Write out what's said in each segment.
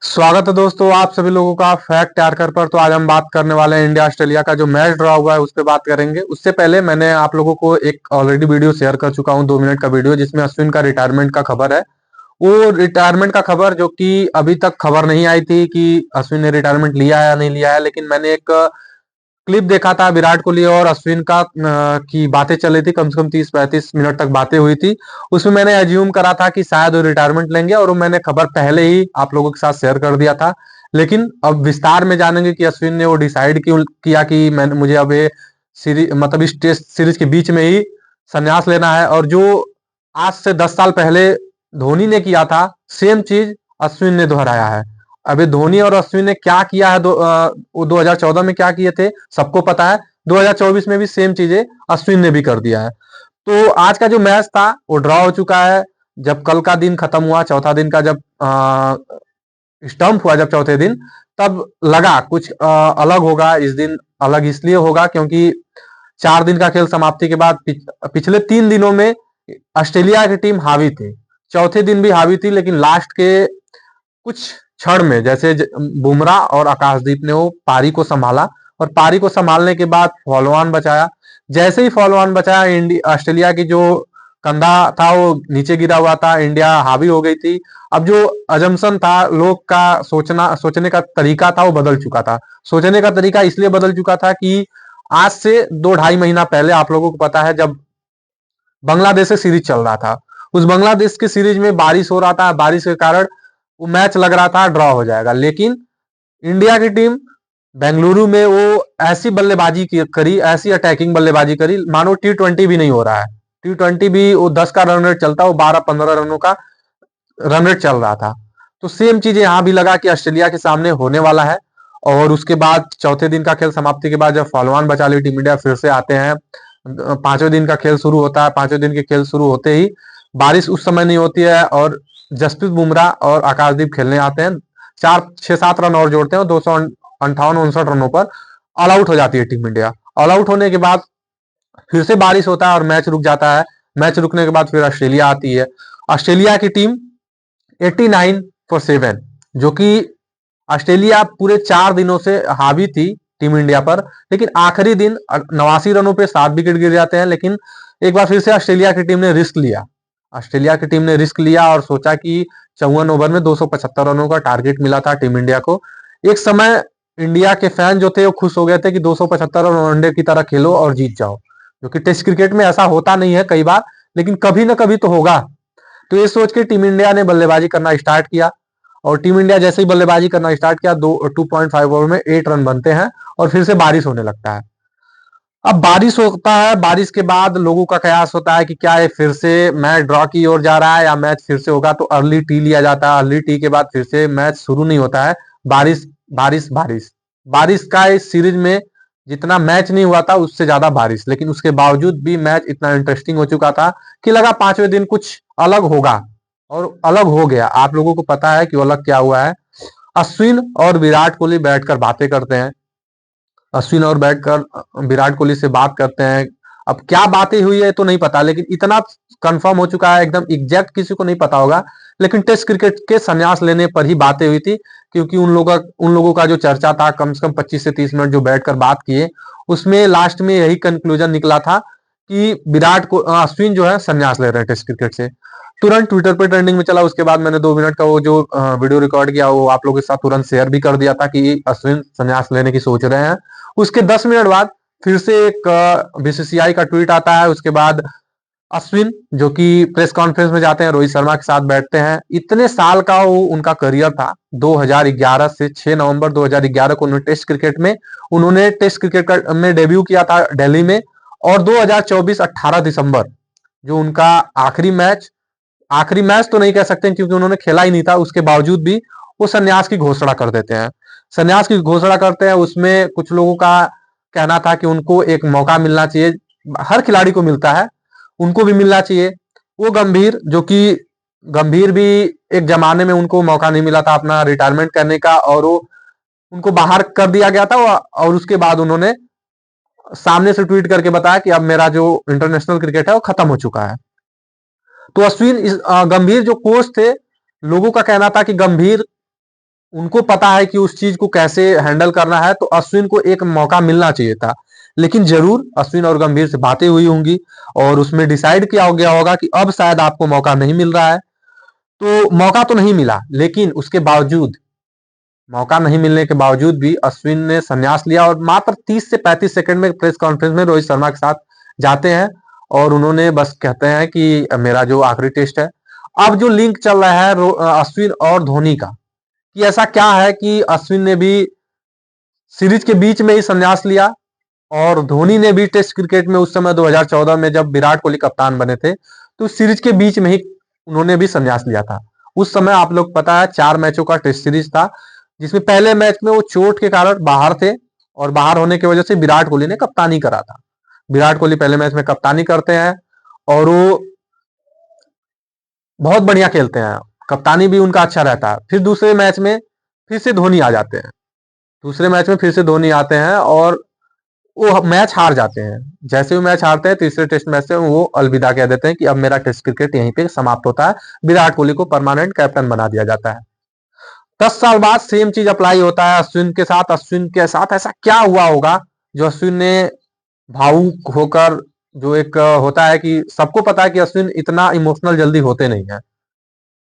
स्वागत है दोस्तों आप सभी लोगों का फैक्ट यारकर पर। तो आज हम बात करने वाले हैं इंडिया ऑस्ट्रेलिया का जो मैच ड्रॉ हुआ है उस पर बात करेंगे। उससे पहले मैंने आप लोगों को एक ऑलरेडी वीडियो शेयर कर चुका हूं, 2 मिनट का वीडियो, जिसमें अश्विन का रिटायरमेंट का खबर है। वो रिटायरमेंट का खबर जो कि अभी तक खबर नहीं आई थी कि अश्विन ने रिटायरमेंट लिया है या नहीं लिया है, लेकिन मैंने एक क्लिप देखा था विराट कोहली और अश्विन का की बातें चल रही थी, कम से कम 30-35 मिनट तक बातें हुई थी। उसमें मैंने एज्यूम करा था कि शायद वो रिटायरमेंट लेंगे और वो मैंने खबर पहले ही आप लोगों के साथ शेयर कर दिया था। लेकिन अब विस्तार में जानेंगे कि अश्विन ने वो डिसाइड क्यों किया कि मैंने मुझे अब ये सीरीज मतलब इस टेस्ट सीरीज के बीच में ही संन्यास लेना है। और जो आज से 10 साल पहले धोनी ने किया था, सेम चीज अश्विन ने दोहराया है। अभी धोनी और अश्विन ने क्या किया है, वो 2014 में क्या किए थे सबको पता है। 2024 में भी सेम चीजें अश्विन ने भी कर दिया है। तो आज का जो मैच था वो ड्रॉ हो चुका है। जब कल का दिन खत्म हुआ, चौथा दिन का जब स्टंप हुआ, जब चौथे दिन, तब लगा कुछ अलग होगा। इस दिन अलग इसलिए होगा क्योंकि 4 दिन का खेल समाप्ति के बाद पिछले 3 दिनों में ऑस्ट्रेलिया की टीम हावी थी। चौथे दिन भी हावी थी, लेकिन लास्ट के कुछ क्षण में जैसे बुमराह और आकाशदीप ने वो पारी को संभाला, और पारी को संभालने के बाद फॉलो ऑन बचाया। जैसे ही फॉलो ऑन बचाया, इंडिया ऑस्ट्रेलिया की जो कंधा था वो नीचे गिरा हुआ था, इंडिया हावी हो गई थी। अब जो अजम्पशन था, लोग का सोचने का तरीका था, वो बदल चुका था। सोचने का तरीका इसलिए बदल चुका था कि आज से 2-2.5 महीना पहले आप लोगों को पता है, जब बांग्लादेश से सीरीज चल रहा था, उस बांग्लादेश की सीरीज में बारिश हो रहा था। बारिश के कारण वो मैच लग रहा था ड्रॉ हो जाएगा, लेकिन इंडिया की टीम बेंगलुरु में वो ऐसी बल्लेबाजी करी, ऐसी अटैकिंग बल्लेबाजी करी, मानो T20 भी नहीं हो रहा है। T20 भी वो 10 का रन रेट चलता, वो 12-15 रनों का रन रेट चल रहा था। तो सेम चीज यहाँ भी लगा कि ऑस्ट्रेलिया के सामने होने वाला है। और उसके बाद चौथे दिन का खेल समाप्ति के बाद जब फॉलोऑन बचा ली टीम इंडिया, फिर से आते हैं। पांचवें दिन का खेल शुरू होता है। पांचवें दिन के खेल शुरू होते ही बारिश उस समय नहीं होती है, और जसप्रीत बुमराह और आकाशदीप खेलने आते हैं। 4-6-7 रन और जोड़ते हैं, 258-59 रनों पर ऑल आउट हो जाती है टीम इंडिया। ऑल आउट होने के बाद फिर से बारिश होता है और मैच रुक जाता है। मैच रुकने के बाद फिर ऑस्ट्रेलिया आती है। ऑस्ट्रेलिया की टीम 89 for 7, जो कि ऑस्ट्रेलिया पूरे 4 दिनों से हावी थी टीम इंडिया पर, लेकिन आखिरी दिन 89 रनों पे 7 विकेट गिर जाते हैं। लेकिन एक बार फिर से ऑस्ट्रेलिया की टीम ने रिस्क लिया। ऑस्ट्रेलिया की टीम ने रिस्क लिया और सोचा कि 54 ओवर में 275 रनों का टारगेट मिला था टीम इंडिया को। एक समय इंडिया के फैन जो थे वो खुश हो गए थे कि 275 रन वनडे की तरह खेलो और जीत जाओ, जो कि टेस्ट क्रिकेट में ऐसा होता नहीं है कई बार, लेकिन कभी ना कभी तो होगा। तो ये सोच के टीम इंडिया ने बल्लेबाजी करना स्टार्ट किया। और टीम इंडिया जैसे ही बल्लेबाजी करना स्टार्ट किया, 2.5 ओवर में 8 रन बनते हैं और फिर से बारिश होने लगता है। अब बारिश होता है, बारिश के बाद लोगों का कयास होता है कि क्या ये फिर से मैच ड्रॉ की ओर जा रहा है या मैच फिर से होगा। तो अर्ली टी लिया जाता है। अर्ली टी के बाद फिर से मैच शुरू नहीं होता है। बारिश बारिश बारिश बारिश का इस सीरीज में जितना मैच नहीं हुआ था उससे ज्यादा बारिश, लेकिन उसके बावजूद भी मैच इतना इंटरेस्टिंग हो चुका था कि लगा पांचवें दिन कुछ अलग होगा, और अलग हो गया। आप लोगों को पता है कि वो अलग क्या हुआ है। अश्विन और विराट कोहली बैठकर बातें करते हैं। अश्विन और बैठकर विराट कोहली से बात करते हैं। अब क्या बातें हुई है तो नहीं पता, लेकिन इतना कंफर्म हो चुका है, एकदम एग्जैक्ट किसी को नहीं पता होगा, लेकिन टेस्ट क्रिकेट के संन्यास लेने पर ही बातें हुई थी। क्योंकि उन लोगों का जो चर्चा था, कम से कम 25 से 30 मिनट जो बैठकर बात किए, उसमें लास्ट में यही कंक्लूजन निकला था कि विराट को अश्विन जो है संन्यास ले रहे हैं टेस्ट क्रिकेट से। तुरंत ट्विटर पे ट्रेंडिंग में चला। उसके बाद मैंने 2 मिनट का वो जो वीडियो रिकॉर्ड किया वो आप लोगों के साथ तुरंत शेयर भी कर दिया था कि अश्विन संन्यास लेने की सोच रहे हैं। उसके 10 मिनट बाद फिर से एक बीसीसीआई का ट्वीट आता है। उसके बाद अश्विन जो कि प्रेस कॉन्फ्रेंस में जाते हैं, रोहित शर्मा के साथ बैठते हैं। इतने साल का वो उनका करियर था। 2011 से 6 नवंबर 2011 को उन्होंने टेस्ट क्रिकेट में डेब्यू किया था दिल्ली में। और 2024 18 दिसंबर जो उनका आखिरी मैच तो नहीं कह सकते क्योंकि उन्होंने खेला ही नहीं था, उसके बावजूद भी वो संन्यास की घोषणा कर देते हैं। संन्यास की घोषणा करते हैं। उसमें कुछ लोगों का कहना था कि उनको एक मौका मिलना चाहिए, हर खिलाड़ी को मिलता है, उनको भी मिलना चाहिए। वो गंभीर भी एक जमाने में उनको मौका नहीं मिला था अपना रिटायरमेंट करने का, और वो उनको बाहर कर दिया गया था। और उसके बाद उन्होंने सामने से ट्वीट करके बताया कि अब मेरा जो इंटरनेशनल क्रिकेट है वो खत्म हो चुका है। तो गंभीर जो कोच थे, लोगों का कहना था कि गंभीर उनको पता है कि उस चीज को कैसे हैंडल करना है, तो अश्विन को एक मौका मिलना चाहिए था। लेकिन जरूर अश्विन और गंभीर से बातें हुई होंगी और उसमें डिसाइड किया हो गया होगा कि अब शायद आपको मौका नहीं मिल रहा है। तो मौका तो नहीं मिला, लेकिन उसके बावजूद, मौका नहीं मिलने के बावजूद भी अश्विन ने संन्यास लिया और मात्र 30 से 35 सेकंड में प्रेस कॉन्फ्रेंस में रोहित शर्मा के साथ जाते हैं और उन्होंने बस कहते हैं कि मेरा जो आखिरी टेस्ट है। अब जो लिंक चल रहा है अश्विन और धोनी का, कि ऐसा क्या है कि अश्विन ने भी सीरीज के बीच में ही संन्यास लिया और धोनी ने भी टेस्ट क्रिकेट में उस समय 2014 में जब विराट कोहली कप्तान बने थे, तो सीरीज के बीच में ही उन्होंने भी संन्यास लिया था। उस समय आप लोग पता है 4 मैचों का टेस्ट सीरीज था, जिसमें पहले मैच में वो चोट के कारण बाहर थे और बाहर होने की वजह से विराट कोहली ने कप्तानी करा था। विराट कोहली पहले मैच में कप्तानी करते हैं और वो बहुत बढ़िया खेलते हैं, कप्तानी भी उनका अच्छा रहता है। फिर दूसरे मैच में फिर से धोनी आ जाते हैं, दूसरे मैच में फिर से धोनी आते हैं और वो मैच हार जाते हैं। जैसे वो मैच हारते हैं तीसरे टेस्ट मैच से वो अलविदा कह देते हैं कि अब मेरा टेस्ट क्रिकेट यहीं पे समाप्त होता है। विराट कोहली को परमानेंट कैप्टन बना दिया जाता है। 10 साल बाद सेम चीज अप्लाई होता है अश्विन के साथ। अश्विन के साथ ऐसा क्या हुआ होगा जो अश्विन ने भावुक होकर, जो एक होता है कि सबको पता है कि अश्विन इतना इमोशनल जल्दी होते नहीं है,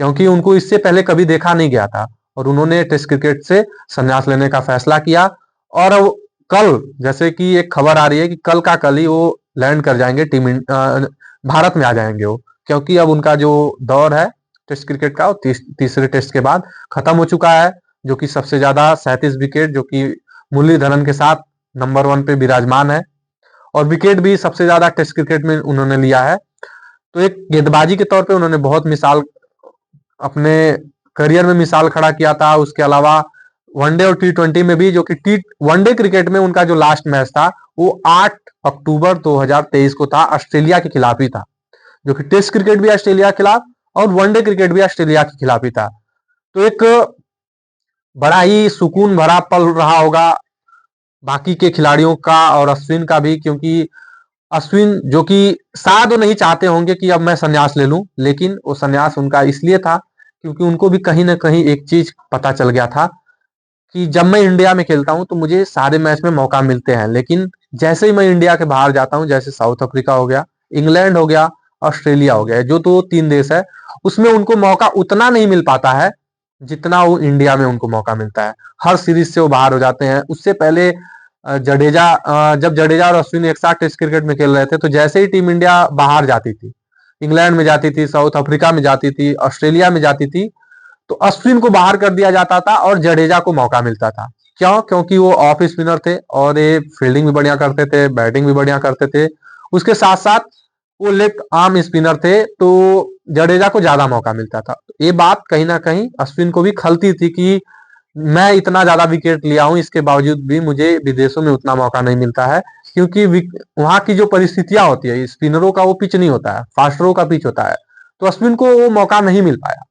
क्योंकि उनको इससे पहले कभी देखा नहीं गया था और उन्होंने टेस्ट क्रिकेट से संन्यास लेने का फैसला किया। और अब कल, जैसे कि एक खबर आ रही है कि कल का कल ही वो लैंड कर जाएंगे भारत में आ जाएंगे वो, क्योंकि अब उनका जो दौर है टेस्ट क्रिकेट का, वो तीसरे टेस्ट के बाद खत्म हो चुका है। जो कि सबसे ज्यादा 37 विकेट, जो कि मुरलीधरन के साथ नंबर 1 पे विराजमान है और विकेट भी सबसे ज्यादा टेस्ट क्रिकेट में उन्होंने लिया है। तो एक गेंदबाजी के तौर पे उन्होंने बहुत मिसाल, अपने करियर में मिसाल खड़ा किया था। उसके अलावा वनडे और T20 में भी, जो कि वनडे क्रिकेट में उनका जो लास्ट मैच था वो 8 अक्टूबर 2023 को था, ऑस्ट्रेलिया के खिलाफ ही था। जो कि टेस्ट क्रिकेट भी ऑस्ट्रेलिया के खिलाफ और वनडे क्रिकेट भी ऑस्ट्रेलिया के खिलाफ ही था। तो एक बड़ा ही सुकून भरा पल रहा होगा बाकी के खिलाड़ियों का और अश्विन का भी, क्योंकि अश्विन जो कि शायद वो नहीं चाहते होंगे कि अब मैं संन्यास ले लूं, लेकिन वो संन्यास उनका इसलिए था क्योंकि उनको भी कहीं ना कहीं एक चीज पता चल गया था कि जब मैं इंडिया में खेलता हूं तो मुझे सारे मैच में मौका मिलते हैं, लेकिन जैसे ही मैं इंडिया के बाहर जाता हूं, जैसे साउथ अफ्रीका हो गया, इंग्लैंड हो गया, ऑस्ट्रेलिया हो गया, जो तो 3 देश है, उसमें उनको मौका उतना नहीं मिल पाता है जितना वो इंडिया में उनको मौका मिलता है। हर सीरीज से वो बाहर हो जाते हैं। उससे पहले जब जडेजा और अश्विन एक साथ टेस्ट क्रिकेट में खेल रहे थे, तो जैसे ही टीम इंडिया बाहर जाती थी, इंग्लैंड में जाती थी, साउथ अफ्रीका में जाती थी, ऑस्ट्रेलिया में जाती थी, तो अश्विन को बाहर कर दिया जाता था और जडेजा को मौका मिलता था। क्यों? क्योंकि वो ऑफ स्पिनर थे और ये फील्डिंग भी बढ़िया करते थे, बैटिंग भी बढ़िया करते थे। उसके साथ साथ वो लेफ्ट आर्म स्पिनर थे, तो जडेजा को ज्यादा मौका मिलता था। ये बात कहीं ना कहीं अश्विन को भी खलती थी कि मैं इतना ज्यादा विकेट लिया हूं, इसके बावजूद भी मुझे विदेशों में उतना मौका नहीं मिलता है, क्योंकि वहां की जो परिस्थितियां होती है, स्पिनरों का वो पिच नहीं होता है, फास्टरों का पिच होता है, तो अश्विन को वो मौका नहीं मिल पाया।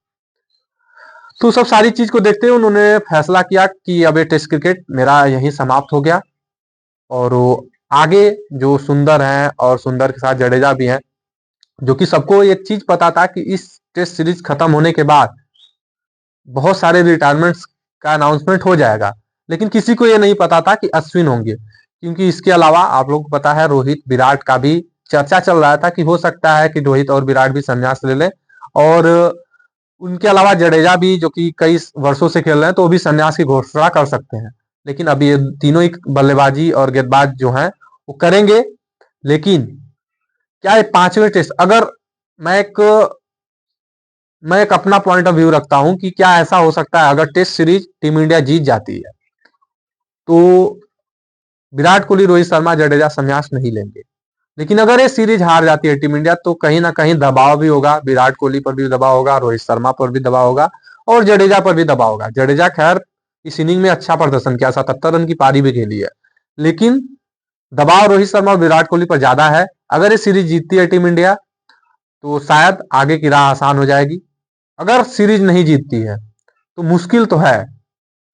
तो सब सारी चीज को देखते हुए उन्होंने फैसला किया कि अब ये टेस्ट क्रिकेट मेरा यहीं समाप्त हो गया। और वो आगे जो सुंदर हैं और सुंदर के साथ जडेजा भी हैं, जो कि सबको एक चीज पता था कि इस टेस्ट सीरीज खत्म होने के बाद बहुत सारे रिटायरमेंट्स का अनाउंसमेंट हो जाएगा, लेकिन किसी को ये नहीं पता था कि अश्विन होंगे। क्योंकि इसके अलावा आप लोगों को पता है रोहित विराट का भी चर्चा चल रहा था कि हो सकता है कि रोहित और विराट भी संन्यास ले लें, और उनके अलावा जडेजा भी, जो कि कई वर्षों से खेल रहे हैं, तो वो भी संन्यास की घोषणा कर सकते हैं। लेकिन अभी ये तीनों ही बल्लेबाजी और गेंदबाज जो हैं वो करेंगे। लेकिन क्या ये 5वें टेस्ट, अगर मैं एक मैं एक अपना पॉइंट ऑफ व्यू रखता हूं कि क्या ऐसा हो सकता है अगर टेस्ट सीरीज टीम इंडिया जीत जाती है तो विराट कोहली, रोहित शर्मा, जडेजा संन्यास नहीं लेंगे। लेकिन अगर ये सीरीज हार जाती है टीम इंडिया, तो कहीं ना कहीं दबाव भी होगा, विराट कोहली पर भी दबाव होगा, रोहित शर्मा पर भी दबाव होगा और जडेजा पर भी दबाव होगा। जडेजा खैर इस इनिंग में अच्छा प्रदर्शन किया, 77 रन की पारी भी खेली है, लेकिन दबाव रोहित शर्मा और विराट कोहली पर ज्यादा है। अगर ये सीरीज जीतती है टीम इंडिया तो शायद आगे की राह आसान हो जाएगी। अगर सीरीज नहीं जीतती है तो मुश्किल तो है।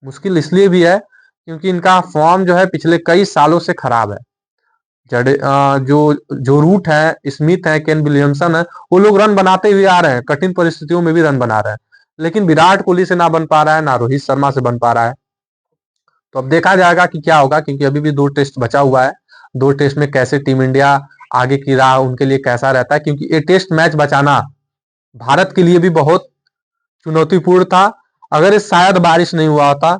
मुश्किल इसलिए भी है क्योंकि इनका फॉर्म जो है पिछले कई सालों से खराब है। जो जो रूट है, स्मिथ है, केन विलियमसन है, वो लोग रन बनाते हुए आ रहे हैं, कठिन परिस्थितियों में भी रन बना रहे हैं, लेकिन विराट कोहली से ना बन पा रहा है, ना रोहित शर्मा से बन पा रहा है। तो अब देखा जाएगा कि क्या होगा, क्योंकि अभी भी 2 टेस्ट बचा हुआ है। 2 टेस्ट में कैसे टीम इंडिया आगे की राह उनके लिए कैसा रहता है, क्योंकि ये टेस्ट मैच बचाना भारत के लिए भी बहुत चुनौतीपूर्ण था। अगर इस शायद बारिश नहीं हुआ होता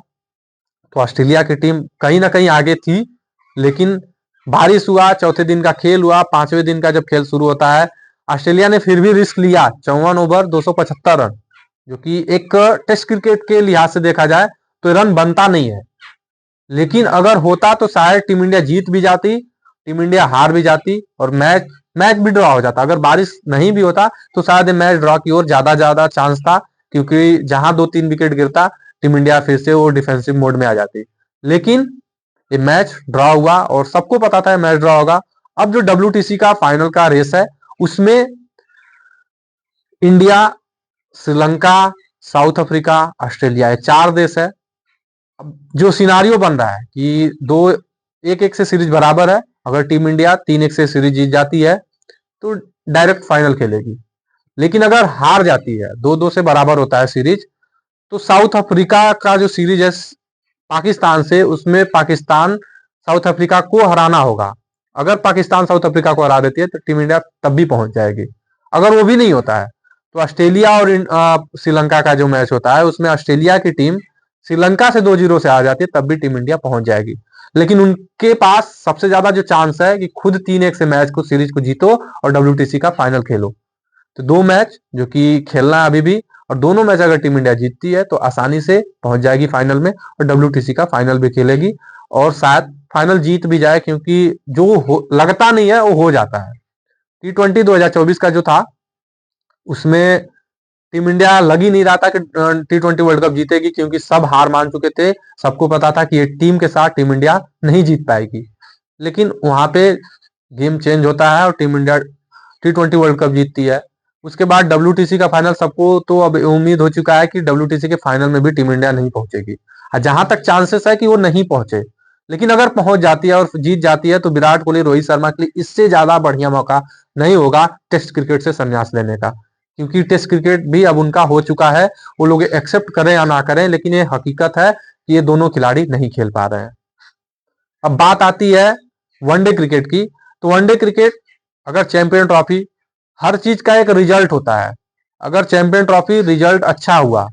तो ऑस्ट्रेलिया की टीम कहीं ना कहीं आगे थी, लेकिन बारिश हुआ, चौथे दिन का खेल हुआ, 5वें दिन का जब खेल शुरू होता है, ऑस्ट्रेलिया ने फिर भी रिस्क लिया। 54 ओवर 275 रन, जो कि एक टेस्ट क्रिकेट के लिहाज से देखा जाए तो रन बनता नहीं है, लेकिन अगर होता तो शायद टीम इंडिया जीत भी जाती, टीम इंडिया हार भी जाती और मैच मैच भी ड्रॉ हो जाता। अगर बारिश नहीं भी होता तो शायद मैच ड्रॉ की ओर ज्यादा चांस था, क्योंकि जहां 2-3 विकेट गिरता टीम इंडिया फिर से वो डिफेंसिव मोड में आ जाती। लेकिन ये मैच ड्रॉ हुआ और सबको पता था मैच ड्रॉ होगा। अब जो WTC का फाइनल का रेस है उसमें India, Sri Lanka, south Africa, Australia, ये 4 देश है। अब जो सिनारियो बन रहा है कि 1-1 से सीरीज बराबर है, अगर टीम इंडिया 3-1 से सीरीज जीत जाती है तो डायरेक्ट फाइनल खेलेगी। लेकिन अगर हार जाती है, 2-2 से बराबर होता है सीरीज, तो साउथ अफ्रीका का जो सीरीज है पाकिस्तान से, उसमें पाकिस्तान साउथ अफ्रीका को हराना होगा। अगर पाकिस्तान साउथ अफ्रीका को हरा देती है तो टीम इंडिया तब भी पहुंच जाएगी। अगर वो भी नहीं होता है तो ऑस्ट्रेलिया और श्रीलंका का जो मैच होता है उसमें ऑस्ट्रेलिया की टीम श्रीलंका से 2-0 से आ जाती है, तब भी टीम इंडिया पहुंच जाएगी। लेकिन उनके पास सबसे ज्यादा जो चांस है कि खुद 3-1 से मैच को, सीरीज को जीतो और WTC का फाइनल खेलो। तो 2 मैच जो कि खेलना है अभी भी, और दोनों मैच अगर टीम इंडिया जीतती है तो आसानी से पहुंच जाएगी फाइनल में और WTC का फाइनल भी खेलेगी और शायद फाइनल जीत भी जाए, क्योंकि जो लगता नहीं है वो हो जाता है। T20 2024 का जो था उसमें टीम इंडिया लग ही नहीं रहा था कि T20 वर्ल्ड कप जीतेगी, क्योंकि सब हार मान चुके थे। सबको पता था कि ये टीम के साथ टीम इंडिया नहीं जीत पाएगी। लेकिन वहां पे गेम चेंज होता है और team India T20 world cup जीतती है। उसके बाद WTC का फाइनल, सबको तो अब उम्मीद हो चुका है कि WTC के फाइनल में भी टीम इंडिया नहीं पहुंचेगी। जहां तक चांसेस है कि वो नहीं पहुंचे, लेकिन अगर पहुंच जाती है और जीत जाती है तो विराट कोहली, रोहित शर्मा के लिए इससे ज्यादा बढ़िया मौका नहीं होगा टेस्ट क्रिकेट से संन्यास लेने का, क्योंकि टेस्ट क्रिकेट भी अब उनका हो चुका है। वो लोग एक्सेप्ट करें या ना करें, लेकिन ये हकीकत है कि ये दोनों खिलाड़ी नहीं खेल पा रहे हैं। अब बात आती है वनडे क्रिकेट की, तो वनडे क्रिकेट, अगर चैंपियन ट्रॉफी, हर चीज का एक रिजल्ट होता है। अगर चैंपियन ट्रॉफी रिजल्ट अच्छा हुआ,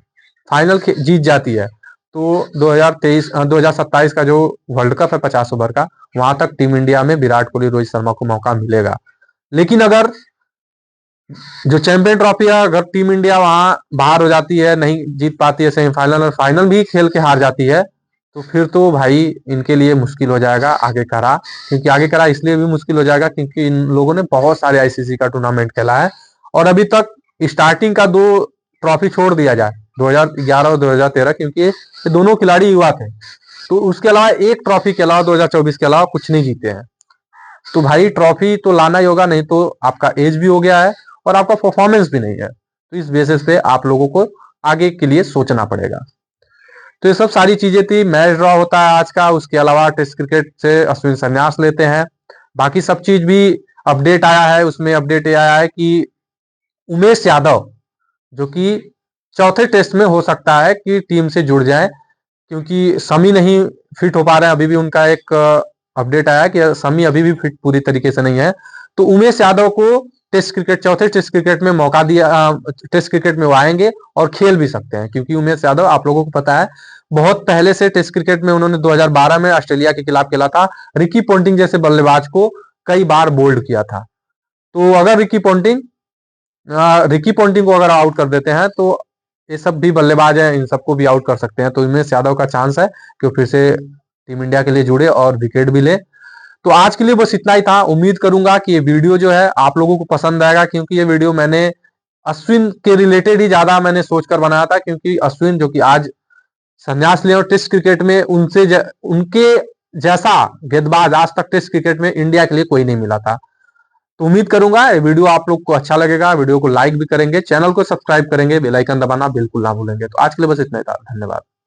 फाइनल जीत जाती है, तो 2027 का जो वर्ल्ड कप है 50 ओवर का, वहां तक टीम इंडिया में विराट कोहली, रोहित शर्मा को मौका मिलेगा। लेकिन अगर जो चैंपियन ट्रॉफी है, अगर टीम इंडिया वहां बाहर हो जाती है, नहीं जीत पाती है सेमीफाइनल और फाइनल भी खेल के हार जाती है, तो फिर तो भाई इनके लिए मुश्किल हो जाएगा आगे का राह। क्योंकि आगे का राह इसलिए भी मुश्किल हो जाएगा क्योंकि इन लोगों ने बहुत सारे ICC का टूर्नामेंट खेला है और अभी तक स्टार्टिंग का 2 ट्रॉफी छोड़ दिया जाए, 2011 और 2013, क्योंकि ये दोनों खिलाड़ी युवा थे, तो उसके अलावा एक ट्रॉफी के अलावा 2024 के अलावा कुछ नहीं जीते हैं। तो भाई ट्रॉफी तो लाना ही होगा, नहीं तो आपका एज भी हो गया है और आपका परफॉर्मेंस भी नहीं है। तो इस बेसिस पे आप लोगों को आगे के लिए सोचना पड़ेगा। तो ये सब सारी चीजें थी। मैच ड्रॉ होता है आज का, उसके अलावा टेस्ट क्रिकेट से अश्विन संन्यास लेते हैं। बाकी सब चीज भी अपडेट आया है, उसमें अपडेट ये आया है कि उमेश यादव, जो कि चौथे टेस्ट में हो सकता है कि टीम से जुड़ जाए, क्योंकि शमी नहीं फिट हो पा रहे हैं। अभी भी उनका एक अपडेट आया कि शमी अभी भी फिट पूरी तरीके से नहीं है। तो उमेश यादव को टेस्ट क्रिकेट, चौथे टेस्ट क्रिकेट में मौका दिया, टेस्ट क्रिकेट में वो आएंगे और खेल भी सकते हैं, क्योंकि उमेश यादव आप लोगों को पता है बहुत पहले से टेस्ट क्रिकेट में उन्होंने 2012 में ऑस्ट्रेलिया के खिलाफ खेला था। रिकी पोंटिंग जैसे बल्लेबाज को कई बार बोल्ड किया था। तो अगर रिकी पोंटिंग को अगर आउट कर देते हैं तो ये सब भी बल्लेबाज हैं, इन सबको भी आउट कर सकते हैं। तो उमेश यादव का चांस है कि वो फिर से टीम इंडिया के लिए जुड़े और विकेट भी ले। तो आज के लिए बस इतना ही था। उम्मीद करूंगा कि ये वीडियो जो है आप लोगों को पसंद आएगा, क्योंकि ये वीडियो मैंने अश्विन के रिलेटेड ही ज्यादा मैंने सोचकर बनाया था, क्योंकि अश्विन जो कि आज संन्यास ले और टेस्ट क्रिकेट में उनके जैसा गेंदबाज आज तक टेस्ट क्रिकेट में इंडिया के लिए कोई नहीं मिला था। तो उम्मीद करूंगा ये वीडियो आप लोग को अच्छा लगेगा। वीडियो को लाइक भी करेंगे, चैनल को सब्सक्राइब करेंगे, बेल आइकन दबाना बिल्कुल ना भूलेंगे। तो आज के लिए बस इतना ही था। धन्यवाद।